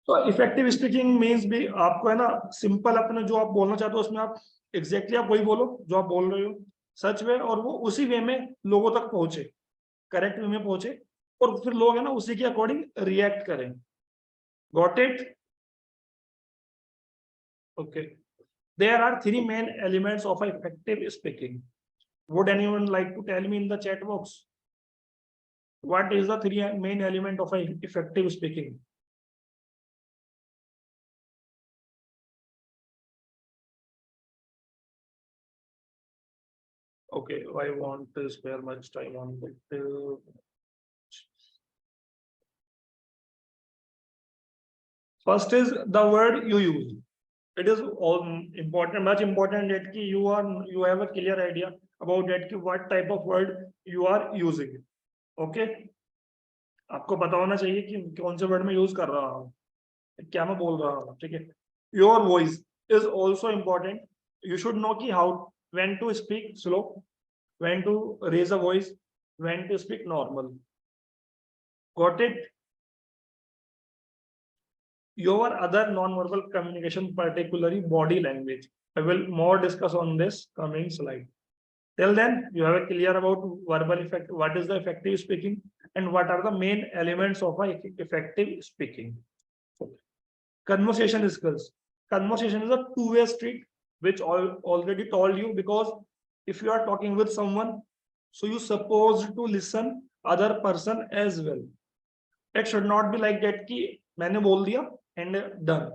तो effective speaking means भी आपको है ना सिंपल अपने जो आप बोलना चाहते हो उसमें आप एग्जैक्टली आप वही बोलो जो आप बोल रहे हो सच में, और वो उसी वे में लोगों तक पहुंचे, करेक्ट वे में पहुंचे, और फिर लोग है ना उसी के अकॉर्डिंग रिएक्ट करें। Got it? Okay. There are three main elements of effective speaking. Would anyone like to tell me in the chat box? What is the three main element of effective speaking? Okay, I want to spare much time on it. First is the word you use. It is all important, much important that you have a clear idea about that what type of word you are using. Okay, आपको पता होना चाहिए कि कौन से word में use कर रहा हूँ, क्या मैं बोल रहा हूँ, ठीक है। Your voice is also important. You should know कि how when to speak slow, when to raise a voice, when to speak normal. Got it? Your other non-verbal communication, particularly body language. I will more discuss on this coming slide. Till then, you have a clear about verbal effect, what is the effective speaking, and what are the main elements of effective speaking. Conversation skills. Conversation is a two-way street, which I already told you, because if you are talking with someone, so you supposed to listen other person as well. It should not be like that कि मैंने बोल दिया and done.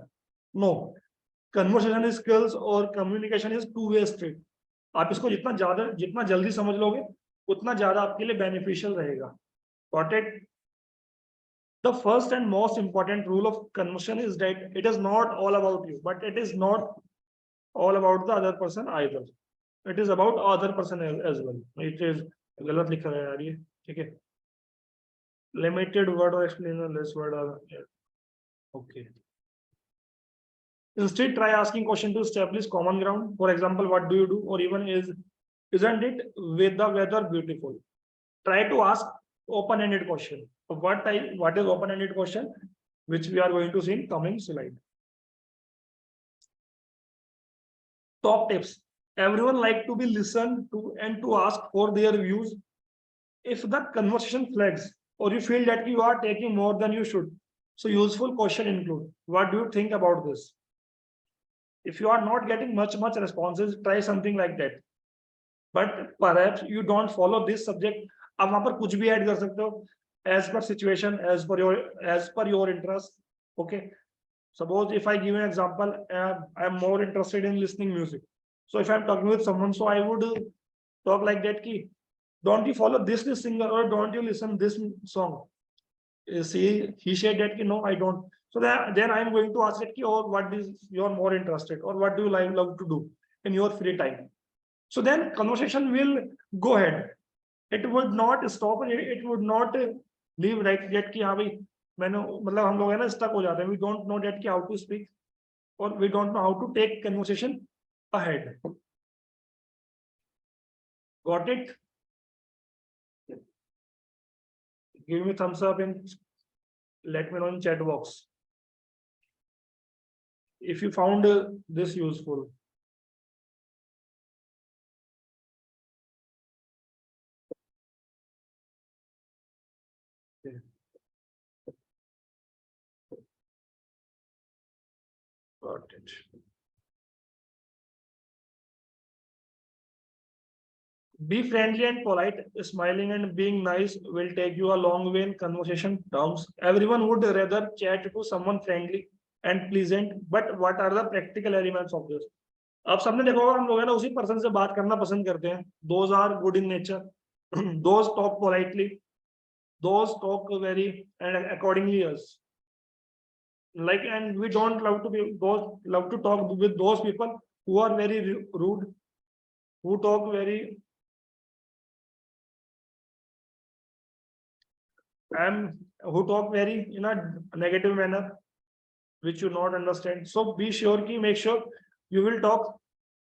No, conversation skills और communication is two-way street. आप इसको जितना जल्दी समझ लोगे उतना ज्यादा आपके लिए beneficial रहेगा. Got it? The first and most important rule of conversation is that it is not all about you, but it is not all about the other person either. It is about other person as well. It is गलत लिखा है यार ये, ठीक है? Limited word or explainer, less word are okay. Instead, try asking question to establish common ground. For example, what do you do? Or even isn't it with the weather beautiful? Try to ask open-ended question. What is open-ended question? Which we are going to see in coming slide. Top tips. Everyone like to be listened to and to ask for their views. If the conversation flags or you feel that you are taking more than you should, so useful question include, what do you think about this? If you are not getting much responses, try something like that. But perhaps you don't follow this subject. आप वहां पर कुछ भी add कर सकते हो as per situation, as per your interest. Okay. Suppose if I give an example, I am more interested in listening music. So if I'm talking with someone, so I would talk like that ki, don't you follow this singer, or don't you listen this song? See, he said that no, I don't. So then I'm going to ask it, or what is you're more interested, or what do you love to do in your free time? So then conversation will go ahead. It would not stop, it would not leave like that कि हाँ भाई मैंने मतलब हम लोग है ना stuck हो जाते हैं. We don't know that कि how to speak, or we don't know how to take conversation ahead. Got it? Give me thumbs up and let me know in chat box if you found this useful. Okay. Got it. Be friendly and polite. Smiling and being nice will take you a long way in conversation terms. Everyone would rather chat to someone friendly and pleasant, but what are the practical elements of this? आप सबने देखा होगा हम लोग है ना उसी person से बात करना पसंद करते हैं. Those are good in nature. Those talk politely. Those talk very and accordingly us. Like, and we don't love to talk with those people who are very rude, who talk very who talk very in a negative manner, which you not understand. So be sure ki make sure you will talk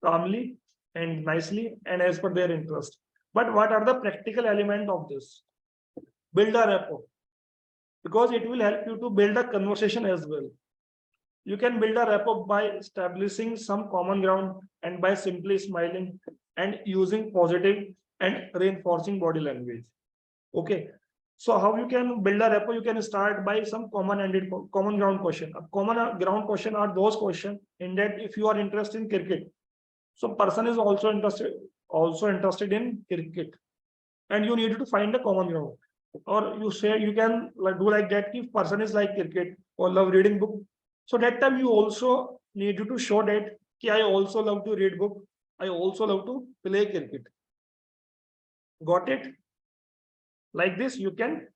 calmly and nicely and as per their interest. But what are the practical element of this? Build a rapport, because it will help you to build a conversation as well. You can build a rapport by establishing some common ground and by simply smiling and using positive and reinforcing body language. Okay, so how you can build a rapport? You can start by some common ground question. A common ground question are those questions in that if you are interested in cricket, so person is also interested in cricket, and you need to find a common ground. Or you say you can like do like that if person is like cricket or love reading book, so that time you also need to show that ki, I also love to read book, I also love to play cricket. Got it? Like this you can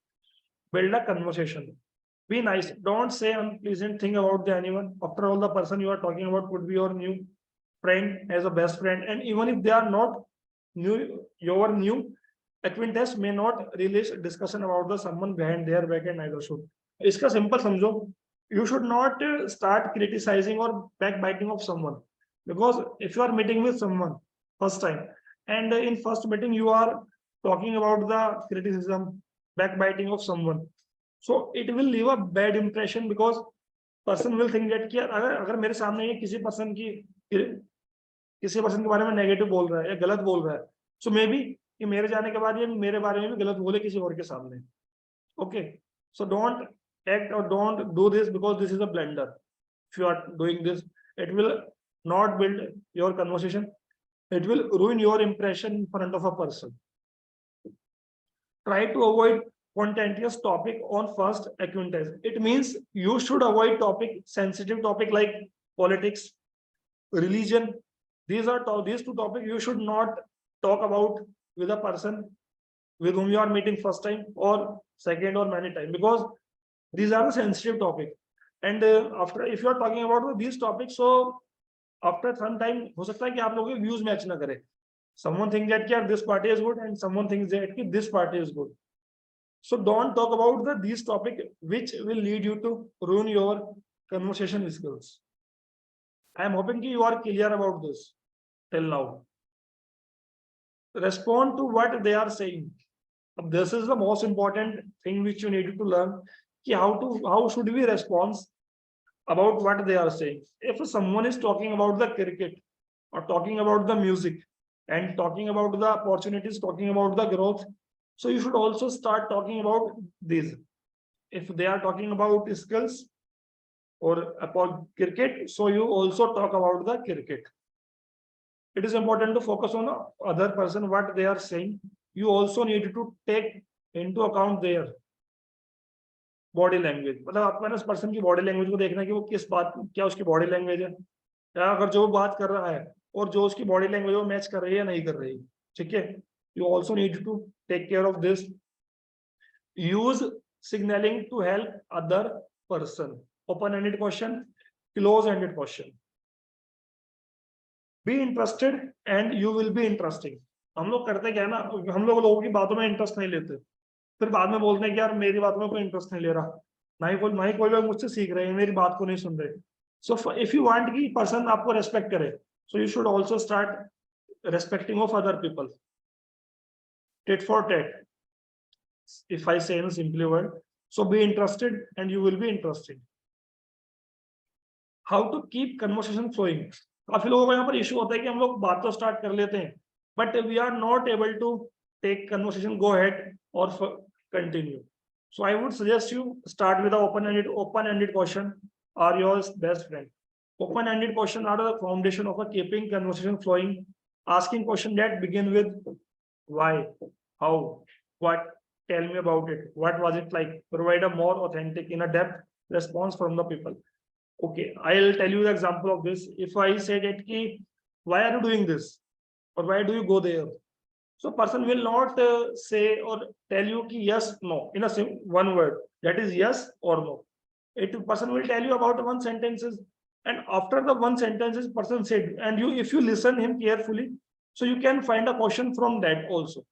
build a conversation. Be nice, don't say unpleasant thing about the anyone. After all, the person you are talking about could be your new friend, as a best friend, and even if they are not new, your new acquaintance may not release discussion about the someone behind their back, and neither should. इसका simple समझो, you should not start criticizing or backbiting of someone, because if you are meeting with someone first time, and in first meeting you are talking about the criticism, backbiting of someone, so it will leave a bad impression, because person will think that कि अगर मेरे सामने ये किसी person के बारे में negative बोल रहा है या गलत बोल रहा है, सो मे बी कि मेरे जाने के बाद ये मेरे बारे में भी गलत बोले किसी और के सामने. Okay, so don't act or don't do this, because this is a blender. If you are doing this, it will not build your conversation, it will ruin your impression in front of a person. Try to avoid contentious topic on first acquaintance. It means you should avoid sensitive topic like politics, religion. These two topics you should not talk about with a person with whom you are meeting first time or second or many time, because these are the sensitive topics. And after if you are talking about these topics, so after some time हो सकता है कि आप लोगों के views match ना करे. Someone thinks that yeah, this party is good, and someone thinks that this party is good. So don't talk about these topics which will lead you to ruin your conversation skills. I am hoping you are clear about this till now. Respond to what they are saying. This is the most important thing which you need to learn. How should we respond about what they are saying? If someone is talking about the cricket or talking about the music and talking about the opportunities, talking about the growth, so you should also start talking about these. If they are talking about skills or about cricket, so you also talk about the cricket. It is important to focus on the other person, what they are saying. You also need to take into account their body language. मतलब आपको ना उस person की body language को देखना कि वो किस बात, क्या उसकी बॉडी लैंग्वेज है, या अगर जो बात कर रहा है और जो उसकी बॉडी लैंग्वेज वो मैच कर रही है या नहीं कर रही. ठीक है, you also need to take care of this. Use signalling to help other person. Open ended question, close ended question. Be interested and you will be interesting. हम लोग करते क्या है ना, हम लोगों की बातों में इंटरेस्ट नहीं लेते, फिर बाद में बोलते हैं कि यार मेरी बात में कोई इंटरेस्ट नहीं ले रहा, ना ही कोई लोग मुझसे सीख रहे हैं, मेरी बात को नहीं सुन रहे. सो इफ यू वांट कि पर्सन आपको रेस्पेक्ट करे, so you should also start respecting of other people. tit for tat, if I say in simply word. So be interested and you will be interested. How to keep conversation flowing. काफी लोगों को यहाँ पर issue होता है कि हम लोग बात तो स्टार्ट कर लेते हैं, but we are not able to take conversation go ahead और continue. So I would suggest you start with the open-ended question are your best friend. Open-ended question are the foundation of a keeping conversation flowing. Asking question that begin with why, how, what, tell me about it, what was it like. Provide a more authentic, in a depth response from the people. Okay, I'll tell you the example of this. If I say that why are you doing this, or why do you go there? So person will not say or tell you ki yes, no, in a one word, that is yes or no. Person will tell you about one sentences, and after the one sentences person said, and you, if you listen him carefully, so you can find a question from that also.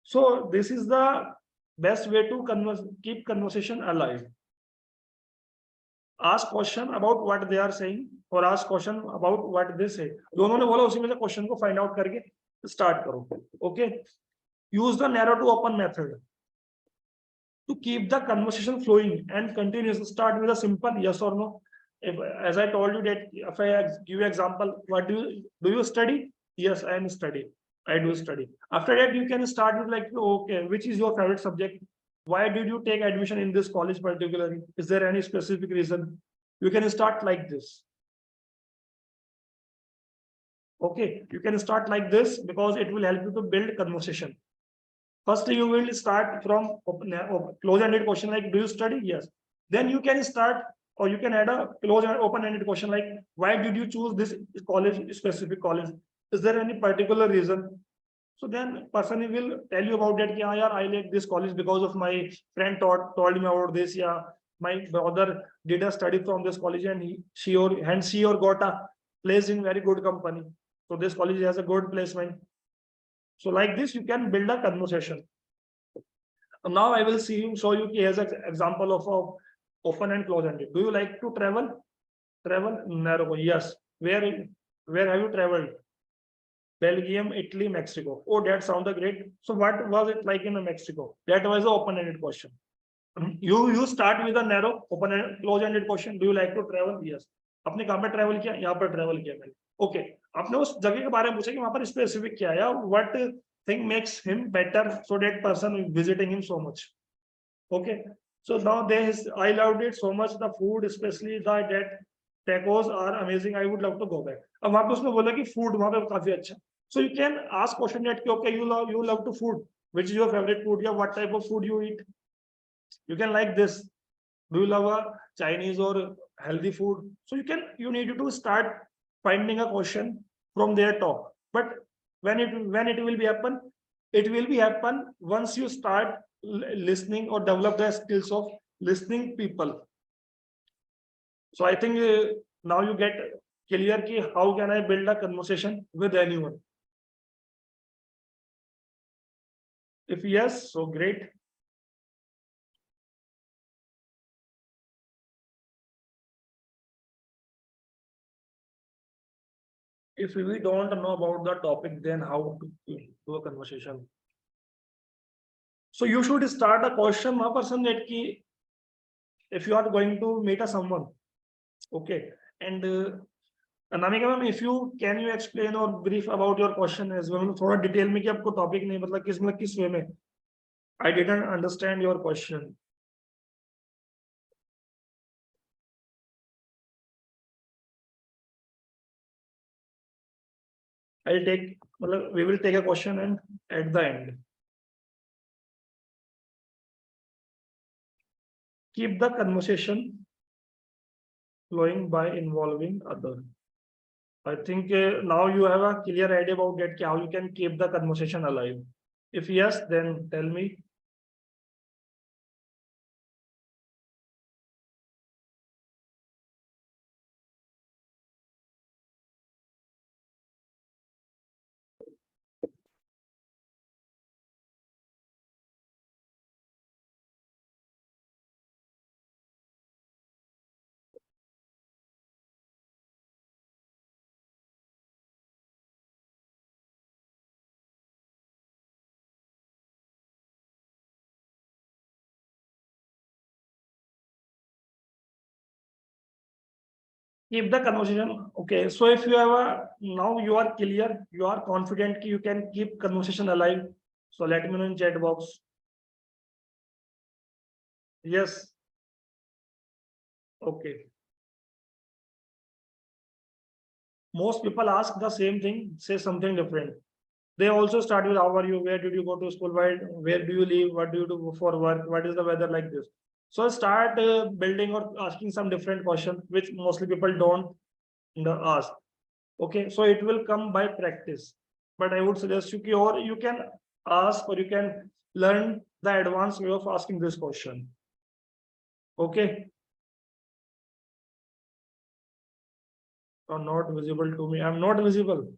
So this is the best way to keep conversation alive. Ask question about what they are saying और ask question about what they say. दोनों ने बोला, उसी में से question को find out करके start करो. Okay, use the narrow to open method. To keep the conversation flowing and continuous, start with a simple yes or no. If, as I told you that if I give you example, what do you study? Yes, I am studying. I do study. After that, you can start with like, okay, which is your favorite subject? Why did you take admission in this college particularly? Is there any specific reason? You can start like this. Okay, you can start like this because it will help you to build conversation. Firstly, you will start from close-ended question like, do you study? Yes. Then you can start, or you can add a close and open-ended question like, why did you choose this college, specific college? Is there any particular reason? So then person will tell you about that. Yeah, I like this college because of my friend told me about this. Yeah, my brother did a study from this college and she or got a place in very good company. So this college has a good placement. So like this, you can build a conversation. Now I will show you as an example of a open and close ended. Do you like to travel? Travel? Narrow. Yes. Where have you traveled? Belgium, Italy, Mexico. Oh, that sounded great. So what was it like in Mexico? That was an open-ended question. You start with a narrow, open close-ended question. Do you like to travel? Yes. आपने कहाँ पे travel किया? यहाँ पर travel किया मैंने. Okay. आपने उस जगह के बारे में पूछा कि वहां पर स्पेसिफिक क्या है? What thing makes him better so that person visiting him so much? Okay. So now I loved it so much. The food, especially that tacos are amazing. I would love to go back. अब वहां पे उसने बोला कि food वहां पे काफी अच्छा. So you can ask question that okay, you love to food. Which is your favorite food? Yeah, what type of food you eat? You can like this. Do you love a Chinese or healthy food? So you need to start finding a question from their talk. But when it will be happen, it will be happen once you start listening or develop the skills of listening people. So I think now you get clear ki how can I build a conversation with anyone. If yes, so great. If we don't know about the topic, then how to do a conversation? So you should start a question, one person that ki, if you are going to meet a someone, okay, and Anamika ma'am, if you explain or brief about your question as well, थोड़ा detail में कि आपको topic नहीं मतलब किस वे में? I didn't understand your question. We will take a question and at the end. Keep the conversation flowing by involving other. I think now you have a clear idea about that, how you can keep the conversation alive. If yes, then tell me. Keep the conversation. Okay. So if you have now you are clear, you are confident you can keep conversation alive. So let me know in chat box. Yes. Okay. Most people ask the same thing, say something different. They also start with how are you, where did you go to school, where do you live, what do you do for work, what is the weather like this. So start building or asking some different questions which mostly people don't ask. Okay, so it will come by practice. But I would suggest you or you can ask or you can learn the advanced way of asking this question. Okay. Or not visible to me. I'm not visible.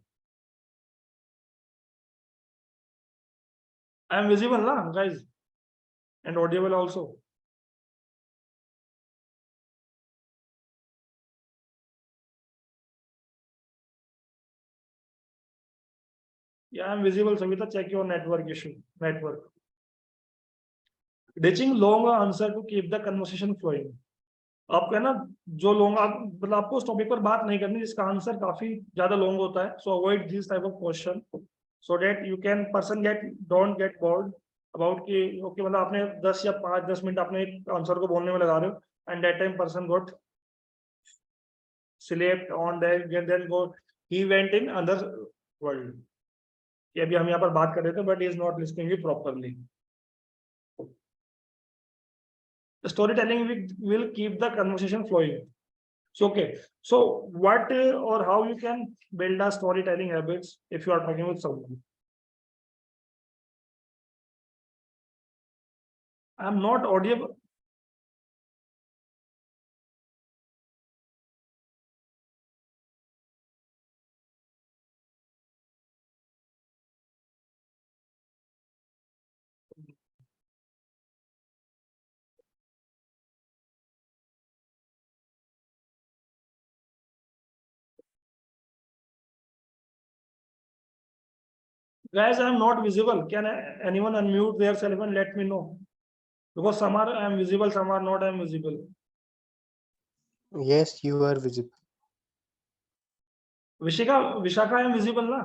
I'm visible, lah, guys. And audible also. Yeah, I'm visible. Savita, check your network issue. Network. Ditching long answer to keep the conversation flowing. आपको है ना, जो long मतलब आपको उस topic पर बात नहीं करनी जिसका आंसर काफी ज्यादा लॉन्ग होता है। सो avoid this type of question so that you can person get don't get bored about कि ओके मतलब आपने 10 या 5-10 मिनट अपने एक आंसर को बोलने में लगा रहे हो and that time person got slept on that then go he went in other world कि अभी हम यहाँ पर बात कर रहे थे but is not listening it properly. Storytelling will keep the conversation flowing. So okay, so what or how you can build a storytelling habits if you are talking with someone. I'm not audible. Guys, I'm not visible. Can anyone unmute their self and let me know? Because some are I'm visible, some are not I'm visible. Yes, you are visible. Vishaka I'm visible na?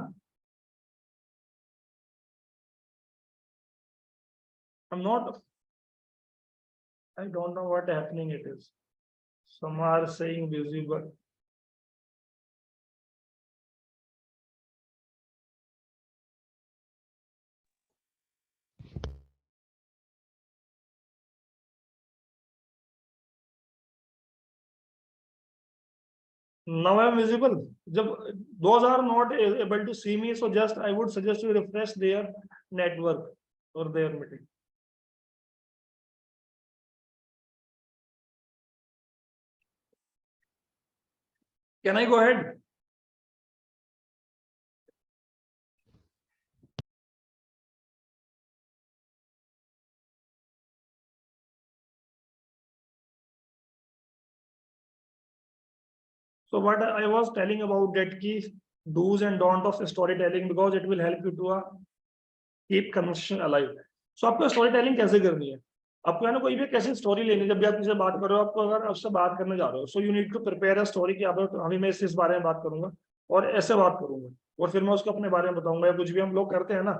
I'm not. I don't know what happening it is. Some are saying visible. Now I'm visible. Those are not able to see me, so just I would suggest you refresh their network or their meeting. Can I go ahead? So what I was telling about that key do's and don'ts of storytelling because it will help you to keep conversation alive. So आपको story telling कैसे करनी है? आपको है ना कोई भी कैसे स्टोरी लेनी है जब भी आप किसी से बात कर रहे हो आपको अगर आपसे बात करने जा रहे हो so you need to prepare a story की आप अभी मैं इस बारे में बात करूंगा और ऐसे बात करूंगा और फिर मैं उसको अपने बारे में बताऊंगा या कुछ भी हम लोग करते हैं ना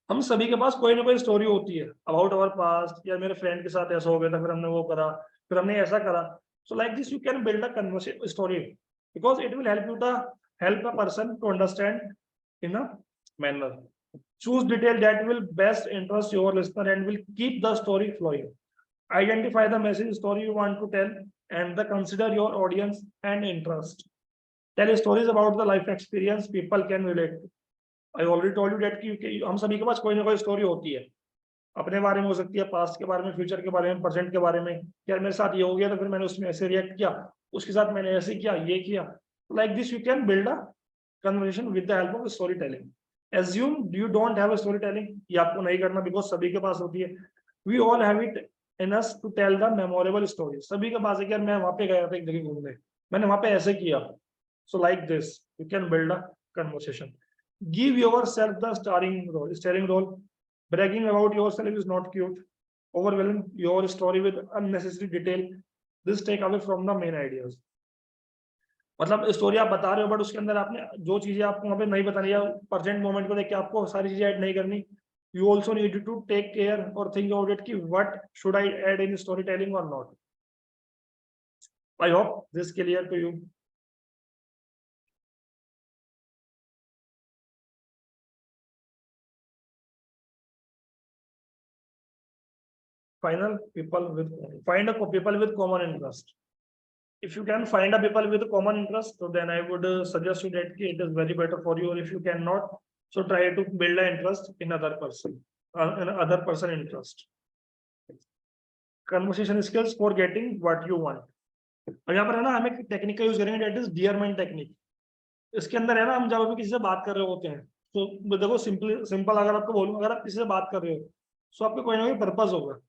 हम सभी के पास कोई ना कोई स्टोरी होती है अबाउट अवर पास्ट या मेरे फ्रेंड के साथ ऐसा हो गया था फिर हमने वो करा फिर हमने ऐसा करा so like this you can build a conversation story because it will help a person to understand in a manner choose detail that will best interest your listener and will keep the story flowing identify the message story you want to tell and the consider your audience and interest tell stories about the life experience people can relate to I already told you that कि हम सभी के पास कोई ना कोई story होती है अपने बारे में हो सकती है पास्ट के बारे में फ्यूचर के बारे में प्रेजेंट के बारे में यार मेरे साथ ये हो गया तो फिर मैंने उसमें ऐसे रिएक्ट किया उसके साथ मैंने ऐसे किया ये किया like this you can build a conversation with the help of story telling assume you don't have a storytelling ये आपको नहीं करना बिकॉज सभी के पास होती है we all have it in us to tell the memorable story सभी के पास है कि यार मैं वहां पे गया था एक जगह घूमने मैंने वहां पे ऐसे किया so like this you can build a conversation give yourself the starring role bragging about yourself is not cute overwhelm your story with unnecessary detail this take away from the main ideas मतलब story आप बता रहे हो but उसके अंदर आपने जो चीजें आपको वहां पे नहीं बतानी या प्रेजेंट मोमेंट को देख के आपको सारी चीजें ऐड नहीं करनी you also need to take care और थिंक अबाउट इट कि what should I add in story telling और not I hope this clear to you final people with find a people with common interest if you can find a people with a common interest so then I would suggest you that it is very better for you or if you cannot so try to build an interest in other person interest conversation skills for getting what you want और यहाँ पर है ना हम एक technique का use करेंगे that is डियरमेंट technique इसके अंदर है ना हम जब भी किसी से बात कर रहे होते हैं तो देखो सिंपल अगर आपको बोलूं अगर आप किसी से बात कर रहे हो तो आपका कोई ना कोई पर्पस होगा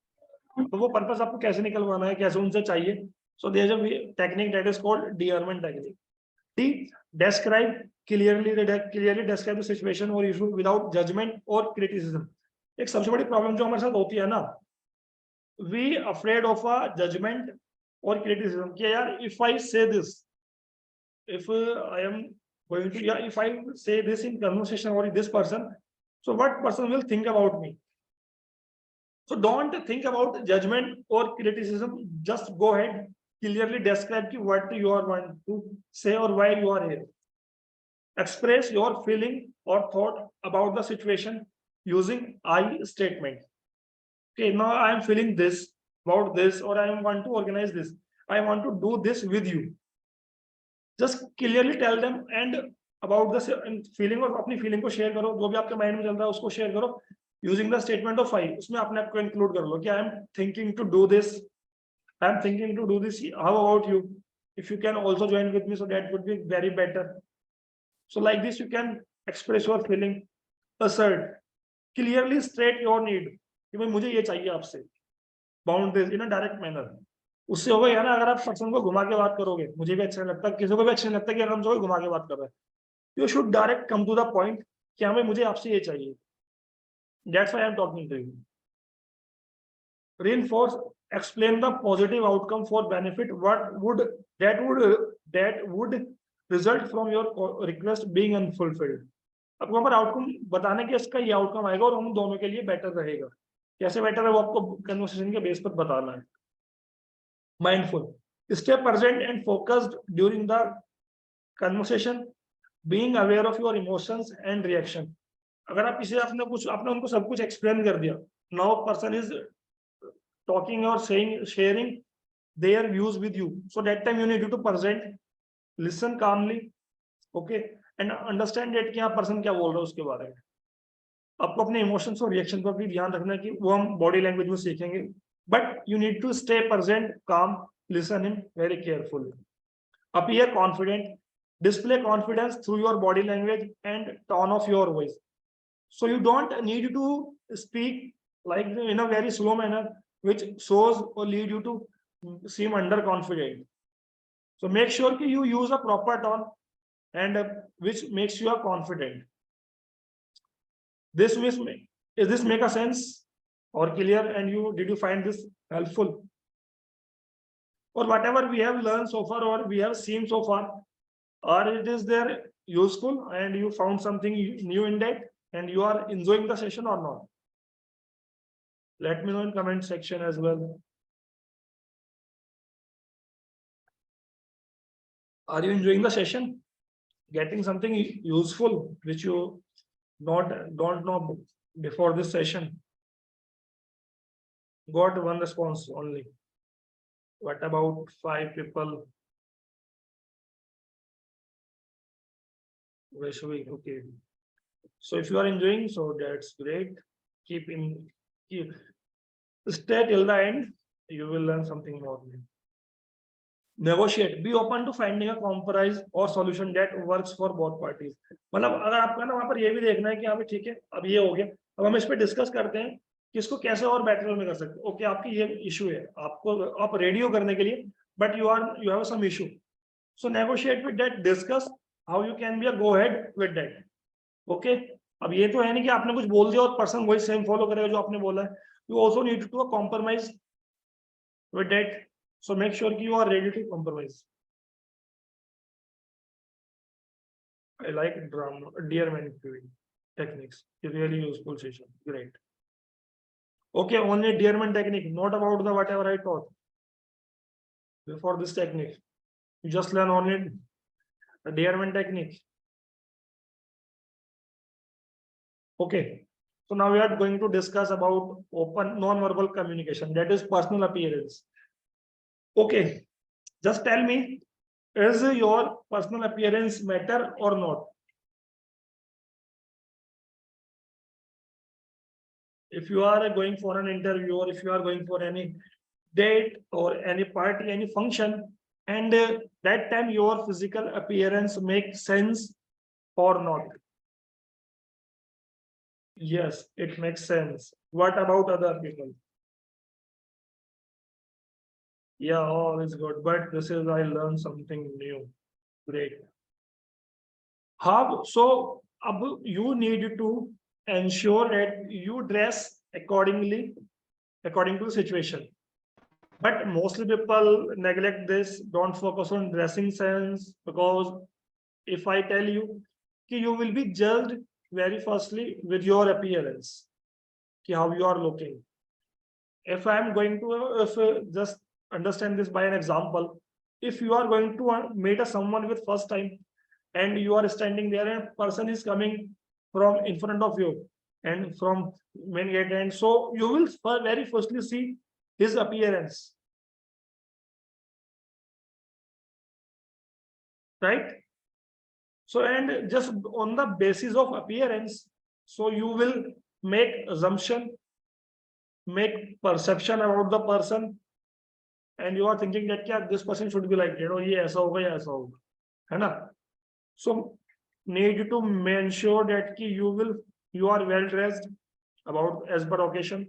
तो वो पर्पस आपको कैसे निकलवाना है कैसे उनसे चाहिए so there is a technique that is called DEARMAN technique D describe clearly describe the situation or issue without judgment or criticism एक सबसे बड़ी प्रॉब्लम जो हमारे साथ होती है ना we afraid of a judgment or criticism. कि यार, if I say this, if I am going to, yeah, if I say this in conversation or this person, so what person will think about me? So don't think about judgment or criticism. Just go ahead, clearly describe what you are want to say or why you are here. Express your feeling or thought about the situation using I statement. Okay, now I am feeling this about this, or I want to organize this. I want to do this with you. Just clearly tell them and about the feeling, और अपनी feeling को share करो, जो भी आपके mind में चल रहा है उसको share करो using the statement of I. उसमें अपने आप को include कर लो कि I am thinking to do this. I am thinking to do this. How about you? If you can also join with me, so that would be very better. So like this, you can express your feeling, assert, clearly state your need. कि भाई मुझे ये चाहिए आपसे. Boundaries in a direct manner. उससे होगा यार ना, अगर आप पर्सन को घुमा के बात करोगे, मुझे भी अच्छा नहीं लगता, किसी को भी अच्छा नहीं लगता कि अगर हम जो घुमा के बात कर रहे हैं. You should direct come to the point कि हमें मुझे आपसे ये चाहिए. That's why I'm talking to you. Reinforce, explain the positive outcome for benefit. What would that would result from your request being unfulfilled. आपको पर आउटकम बताने के इसका ये आउटकम आएगा और हम दोनों के लिए बेटर रहेगा. कैसे बेटर है वो आपको कन्वर्सेशन के बेस पर बताना है. Mindful, stay present and focused during the conversation, being aware of your emotions and reaction. अगर आप किसी आपने उनको सब कुछ एक्सप्लेन कर दिया, now person is talking or saying, sharing their views with you, so that time you need to present, listen calmly, okay, and understand that कि हाँ person क्या बोल रहा है उसके बारे में. आपको अपने इमोशंस और रिएक्शन पर भी ध्यान रखना है कि वो हम बॉडी लैंग्वेज में सीखेंगे, but you need to stay present, calm, listen him very careful, appear confident, display confidence through your body language and tone of your voice. So you don't need to speak like in a very slow manner, which shows or lead you to seem underconfident. So make sure that you use a proper tone and which makes you confident. Is this make a sense or clear? And did you find this helpful? Or whatever we have learned so far or we have seen so far, or it is there useful and you found something new in that and you are enjoying the session or not? Let me know in comment section as well. Are you enjoying the session? Getting something useful which you don't know before this session? Got one response only. What about 5 people? Okay. So if you are enjoying, so that's great. Stay till the end. You will learn something more. Negotiate. Be open to finding a compromise or solution that works for both parties. मतलब अगर आपका ना वहां पर ये भी देखना है कि हाँ ठीक है, अब ये हो गया, अब हम इस पे डिस्कस करते हैं कि इसको कैसे और बेटर में कर सकते हैं. ओके, आपकी ये इशू है, आपको आप रेडी हो करने के लिए, but you have some issue. So negotiate with that, discuss how you can be a go ahead with that. Okay, अब ये तो है नहीं कि आपने कुछ बोल दिया और पर्सन वही सेम फॉलो करेगा जो आपने बोला है. You also need to compromise with that. So make sure you are ready to compromise. I like drama, dearman techniques. It's really useful session. Great. Okay, only dearman technique, not about the whatever I taught before this technique. You just learn only the dearman technique. Okay. So now we are going to discuss about open non-verbal communication, that is personal appearance. Okay, just tell me, is your personal appearance matter or not? If you are going for an interview or if you are going for any date or any party, any function, and that time your physical appearance makes sense or not? Yes, it makes sense. What about other people? Yeah, all is good, but this is I learned something new. Great. How so? You need to ensure that you dress accordingly according to the situation. But mostly people neglect this, don't focus on dressing sense, because if I tell you कि you will be judged very firstly with your appearance, कि how you are looking. If I am going to, if just understand this by an example, if you are going to meet someone with first time, and you are standing there and person is coming from in front of you and from main gate, and so you will very firstly see his appearance, right? So, and just on the basis of appearance, so you will make assumption, make perception about the person, and you are thinking that yeah, this person should be like, ये ऐसा होगा या ऐसा होगा, है ना? So need to make sure that you are well dressed about as per occasion.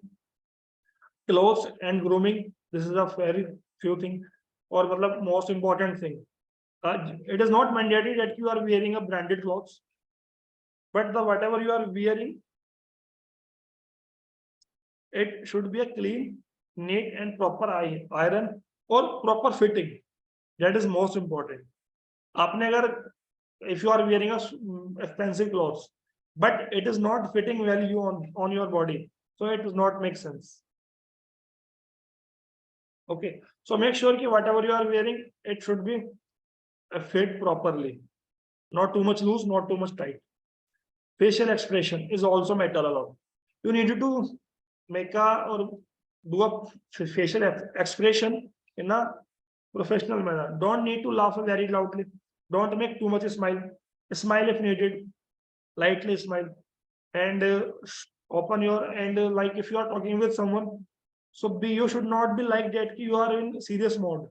Clothes and grooming, this is a very few thing, or मतलब most important thing. It is not mandatory that you are wearing a branded clothes, but the whatever you are wearing, it should be a clean, neat and proper iron or proper fitting. That is most important. आपने अगर if you are wearing a expensive clothes, but it is not fitting well you on your body, so it does not make sense. Okay, so make sure that whatever you are wearing, it should be fit properly, not too much loose, not too much tight. Facial expression is also matter a lot. You need to make a or do a facial expression in a professional manner. Don't need to laugh very loudly. Don't make too much smile. Smile if needed. Lightly smile. And open your, and like if you are talking with someone, so you should not be like that you are in serious mode.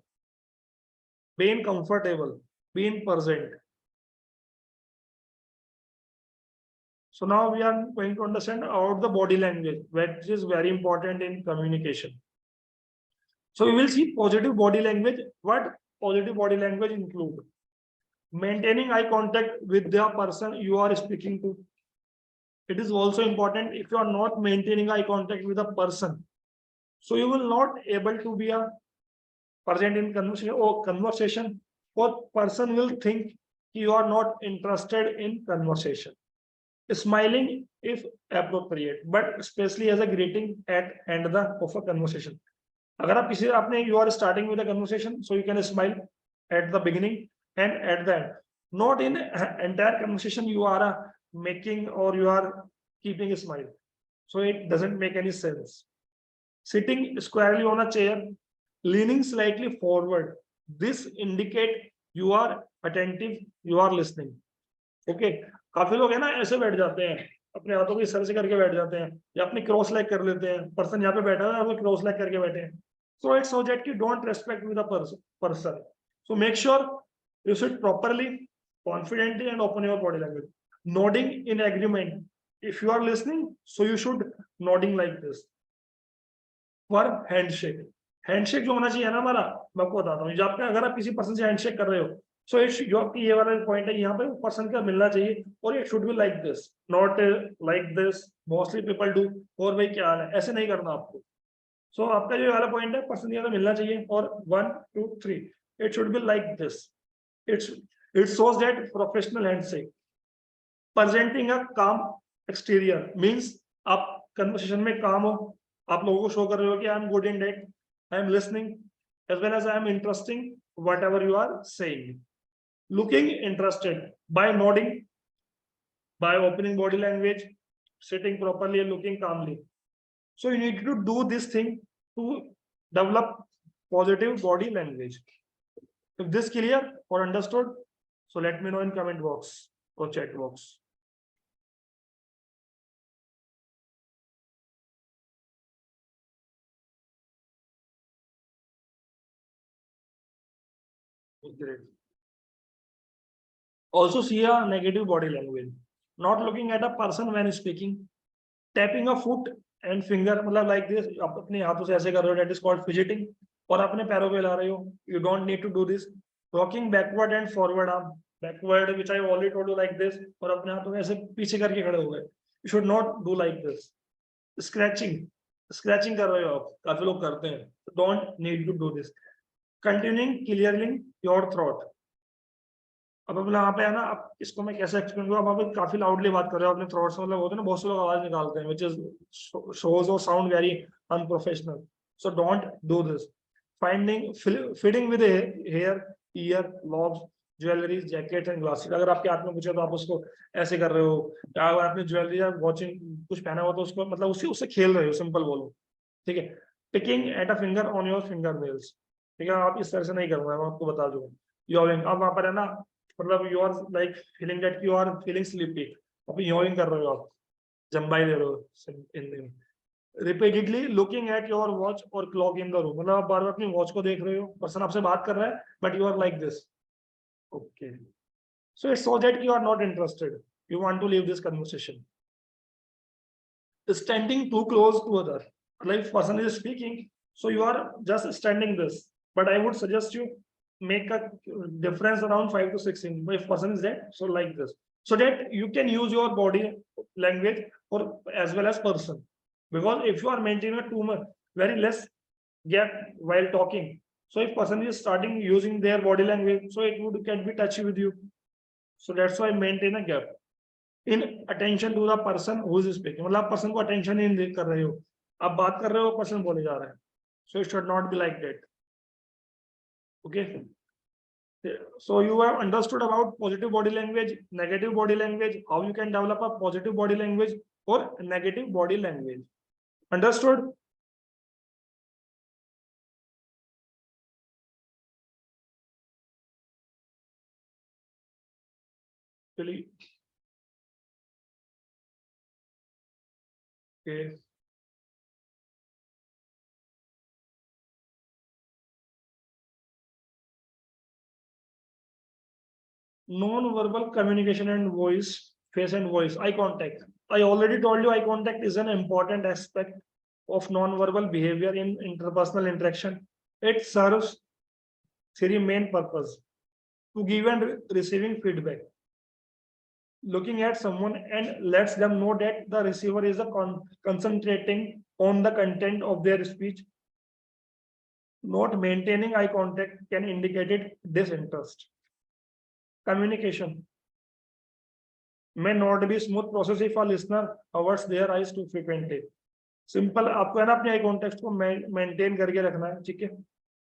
Being comfortable, being present. So now we are going to understand about the body language, which is very important in communication. So we will see positive body language. What positive body language include? Maintaining eye contact with the person you are speaking to. It is also important. If you are not maintaining eye contact with a person, so you will not able to be a present in conversation, or person will think you are not interested in conversation. Smiling if appropriate, but especially as a greeting at end of a conversation. अगर आप किसी आपने you are starting with a conversation, so you can smile at the beginning and at the end. Not in entire conversation you are making or you are keeping a smile. So it doesn't make any sense. Sitting squarely on a chair, leaning slightly forward. This indicate you are attentive, you are listening. Okay. काफी लोग है ना ऐसे बैठ जाते हैं, अपने हाथों को सर से करके बैठ जाते हैं, या अपने क्रॉस लेग कर लेते हैं. पर्सन यहाँ पे बैठा है, वो क्रॉस लेग करके बैठे हैं. So it shows that you don't respect with the person. So make sure you sit properly, confidently, and open your body language. Nodding in agreement. If you are listening, so you should nodding like this. For handshake. Handshake जो होना चाहिए ना हमारा, मैं आपको बताता हूँ. जब अगर आप किसी पर्सन से हैंडशेक कर रहे हो, सो इट्स जो आपकी ये वाला पॉइंट है, यहाँ पे पर्सन का मिलना चाहिए, और it should be like this, not like this. Mostly people do, और भाई क्या हाल है, ऐसे नहीं करना आपको. सो आपका जो वाला पॉइंट है, पर्सन यहाँ मिलना चाहिए, और 1 2 3 it should be like this. It shows that professional handshake. Presenting a काम एक्सटीरियर मीन्स आप कन्वर्सेशन में काम हो, आप लोगों को शो कर रहे हो कि I am good indeed, I am listening, as well as I am interesting whatever you are saying. Looking interested by nodding, by opening body language, sitting properly and looking calmly. So you need to do this thing to develop positive body language. If this clear or understood, so let me know in comment box or chat box. Great. Also see a negative body language. Not looking at a person when speaking. Tapping a foot and finger, मतलब like this, आप अपने हाथों से ऐसे कर रहे हो, that is called fidgeting. और अपने पैरों पे ला रहे हो, you don't need to do this. Rocking backward and forward arm, backward which I already told you like this, और अपने हाथों को ऐसे पीछे करके खड़े हो गए. You should not do like this. Scratching, scratching कर रहे हो आप, काफी लोग करते हैं, don't need to do this. Continuing clearing your throat. अब मतलब यहाँ पे है ना, आप इसको मैं कैसे एक्सप्लेन करूँ, अब आप काफी लाउडली बात कर रहे हो अपने थ्रॉट से, मतलब होते हैं ना बहुत से लोग आवाज निकालते हैं, विच इज शोज और sound very unprofessional, so don't do this. Finding fitting with hair, ear, lobes, jewellery, jacket and glasses. अगर आपके हाथ में पूछे तो आप उसको ऐसे कर रहे हो, या अगर आपने ज्वेलरी या वॉचिंग कुछ पहना हुआ तो उसको मतलब उससे उससे खेल रहे हो, सिंपल बोलो, ठीक है। Picking at a finger on your finger nails, ठीक है, आप इस तरह से नहीं करूंगा, मैं आपको बता दूंगा। योरिंग, अब वहां पर है ना, मतलब you are like feeling that you are feeling sleepy, अब योरिंग कर रहे हो आप, जम्बाई दे रहे हो हिंदी में। Repeatedly looking at your watch और क्लॉक इन द रूम, मतलब आप बार बार अपनी वॉच को देख रहे हो, पर्सन आपसे बात कर रहा है but you are like this, okay, so it's so that you are not interested, you want to leave this conversation. Standing too close to other, like person is speaking, so you are just standing this, but I would suggest you make a difference around 5 to 6 inches if person is there, so like this, so that you can use your body language for as well as person, because if you are maintaining a too much very less gap while talking, so if person is starting using their body language, so it would can be touchy with you, so that's why maintain a gap in attention to the person who is speaking, मतलब person को attention नहीं कर रहे हो, आप बात कर रहे हो, पर्सन बोले जा रहा है, so it should not be like that, okay. So you have understood about positive body language, negative body language, how you can develop a positive body language or negative body language. Understood? Really? Okay. Non-verbal communication and voice, face and voice, eye contact. I already told you eye contact is an important aspect of non-verbal behavior in interpersonal interaction. It serves three main purposes: to give and receiving feedback, looking at someone and lets them know that the receiver is concentrating on the content of their speech. Not maintaining eye contact can indicate disinterest. Communication may not be smooth process if a listener averts their eyes too frequently. Simple आपको है ना अपने eye contact को maintain करके रखना है, ठीक है।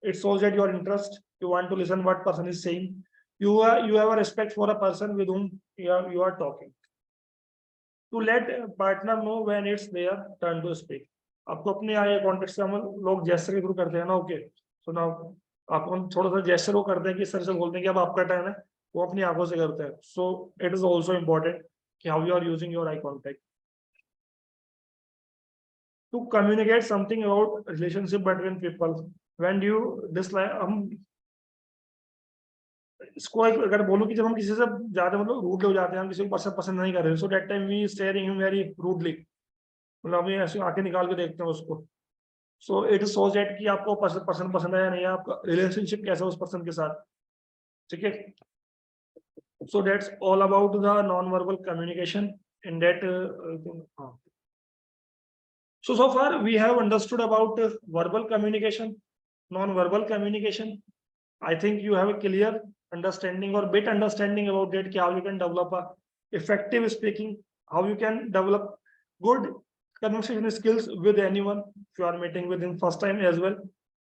It shows that your interest, you want to listen what person is saying, you have a respect for a person with whom you are talking, to let partner know when it's their turn to speak. आपको अपने eye contact से हम लोग gesture के through करते हैं ना, okay, so now आपको हम थोड़ा सा जेस्चर वो करते हैं कि सर से बोलते हैं कि अब आपका टर्न है, वो अपनी आंखों से करते हैं, so it is also important कि how you are using your eye contact to communicate something about relationship between people. When do you dislike, हम इसको अगर बोलूं कि जब हम किसी से ज्यादा मतलब रूड हो जाते हैं, हम किसी को पसंद पसंद नहीं कर रहे, so that time we staring him very rudely, मतलब हम ऐसे आंखें निकाल के देखते हैं उसको, सो इट शोज दैट कि आपको पसंद पसंद है या नहीं, आपका रिलेशनशिप कैसा है उस पर्सन के साथ, ठीक है। So that's all about the non verbal communication in that. So far we have understood about verbal communication, non-verbal communication. I think you have a clear understanding or bit understanding about that, how you can develop a effective speaking, how you can develop good conversation skills with anyone if you are meeting with him first time as well,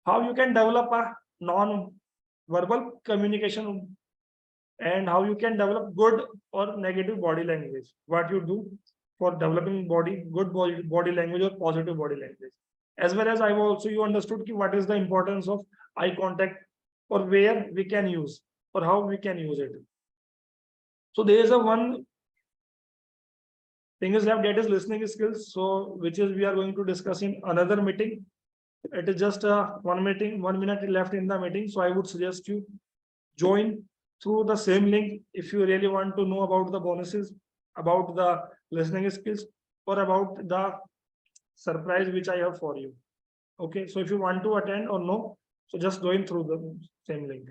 how you can develop a non-verbal communication, and how you can develop good or negative body language, what you do for developing body language or positive body language, as well as I also you understood what is the importance of eye contact, or where we can use or how we can use it. So there is a one thing is left, that is listening skills, so which is we are going to discuss in another meeting. It is just a 1 minute left in the meeting, so I would suggest you join through the same link if you really want to know about the bonuses, about the listening skills, or about the surprise which I have for you. Okay, so if you want to attend or no, so just join through the same link.